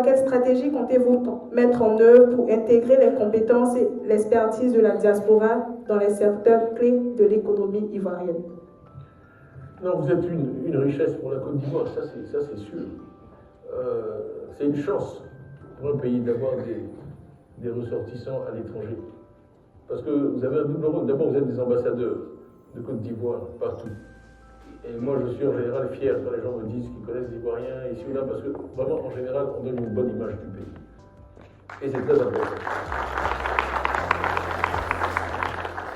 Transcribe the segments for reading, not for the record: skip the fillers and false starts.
Quelle stratégie comptez-vous mettre en œuvre pour intégrer les compétences et l'expertise de la diaspora dans les secteurs clés de l'économie ivoirienne? Non, vous êtes une richesse pour la Côte d'Ivoire, ça c'est sûr. C'est une chance pour un pays d'avoir des ressortissants à l'étranger. Parce que vous avez un double rôle. D'abord, vous êtes des ambassadeurs de Côte d'Ivoire partout. Et moi, je suis en général fier quand les gens me disent qu'ils connaissent les Ivoiriens ici ou là, parce que vraiment, en général, on donne une bonne image du pays. Et c'est très important.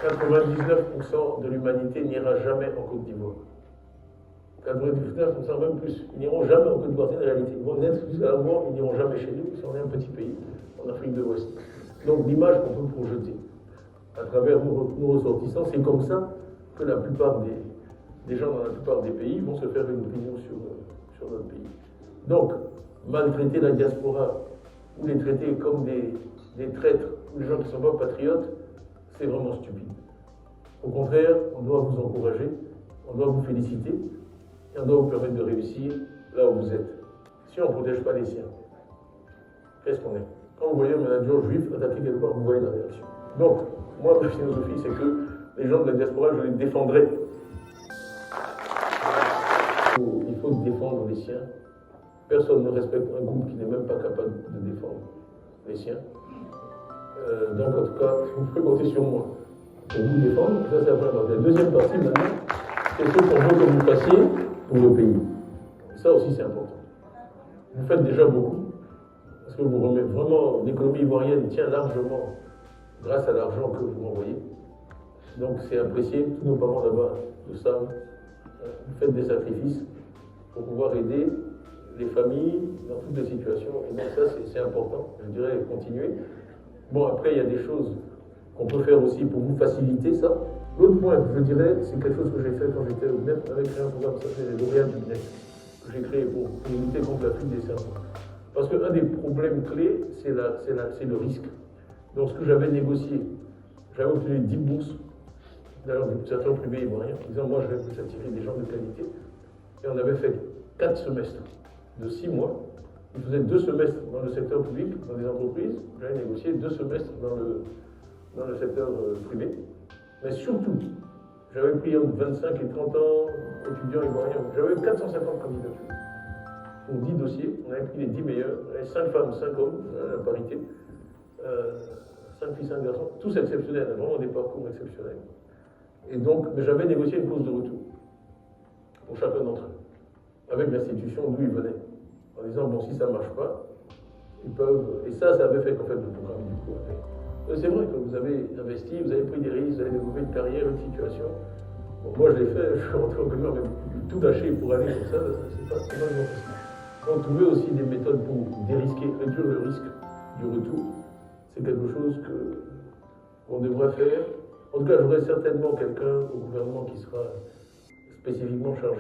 99% de l'humanité n'ira jamais en Côte d'Ivoire. 99%, même plus. Ils n'iront jamais en Côte d'Ivoire, c'est une réalité. Ils vont naître jusqu'à la mort, ils n'iront jamais chez nous, parce qu'on est un petit pays, en Afrique de l'Ouest. Donc l'image qu'on peut projeter à travers nos ressortissants, c'est comme ça que la plupart des gens dans la plupart des pays vont se faire une opinion sur notre pays. Donc, maltraiter la diaspora, ou les traiter comme des traîtres, ou des gens qui ne sont pas patriotes, c'est vraiment stupide. Au contraire, on doit vous encourager, on doit vous féliciter, et on doit vous permettre de réussir là où vous êtes. Si on ne protège pas les siens, qu'est-ce qu'on est? Quand vous voyez un manager juif attaquer quelque part, vous voyez la réaction. Donc, moi, ma philosophie, c'est que les gens de la diaspora, je les défendrai. Il faut défendre les siens. Personne ne respecte un groupe qui n'est même pas capable de défendre les siens. Donc, en tout cas, vous pouvez compter sur moi pour vous défendre. Ça, c'est la première partie. La deuxième partie, maintenant, c'est ce qu'on veut que vous fassiez pour le pays. Ça aussi, c'est important. Vous faites déjà beaucoup, parce que vous remettez vraiment, l'économie ivoirienne tient largement grâce à l'argent que vous envoyez. Donc, c'est apprécié. Tous nos parents là-bas le savent. Vous faites des sacrifices pour pouvoir aider les familles dans toutes les situations. Et donc ça, c'est important, je dirais, continuer. Bon, après, il y a des choses qu'on peut faire aussi pour vous faciliter ça. L'autre point, je dirais, c'est quelque chose que j'ai fait quand j'étais au MEP, avec un programme, ça c'est les lauréats du MEP, que j'ai créé pour lutter contre la fuite des cerveaux. Parce qu'un des problèmes clés, c'est le risque. Donc ce que j'avais négocié, j'avais obtenu 10 bourses, d'ailleurs du secteur privé ivoirien, en disant moi je vais vous attirer des gens de qualité. Et on avait fait 4 semestres de 6 mois. Il faisait 2 semestres dans le secteur public, dans des entreprises. J'avais négocié 2 semestres dans le secteur privé. Mais surtout, j'avais pris entre 25 et 30 ans étudiants ivoiriens. J'avais 450 candidatures. Pour 10 dossiers, on avait pris les 10 meilleurs. Il y avait 5 femmes, 5 hommes, la parité. 5 filles, 5 garçons. Tous exceptionnels, vraiment des parcours exceptionnels. Et donc, mais j'avais négocié une clause de retour pour chacun d'entre eux, avec l'institution d'où ils venaient, en disant, bon, si ça ne marche pas, ils peuvent... Et ça avait fait qu'en fait, le programme, du coup, c'est vrai que vous avez investi, vous avez pris des risques, vous avez développé une carrière, une situation. Bon, moi, je l'ai fait, je suis rentré au gouvernement, mais tout lâcher pour aller comme ça, c'est pas possible. Donc, trouver aussi des méthodes pour dérisquer, réduire le risque du retour, c'est quelque chose qu'on devrait faire. En tout cas, j'aurai certainement quelqu'un au gouvernement qui sera spécifiquement chargé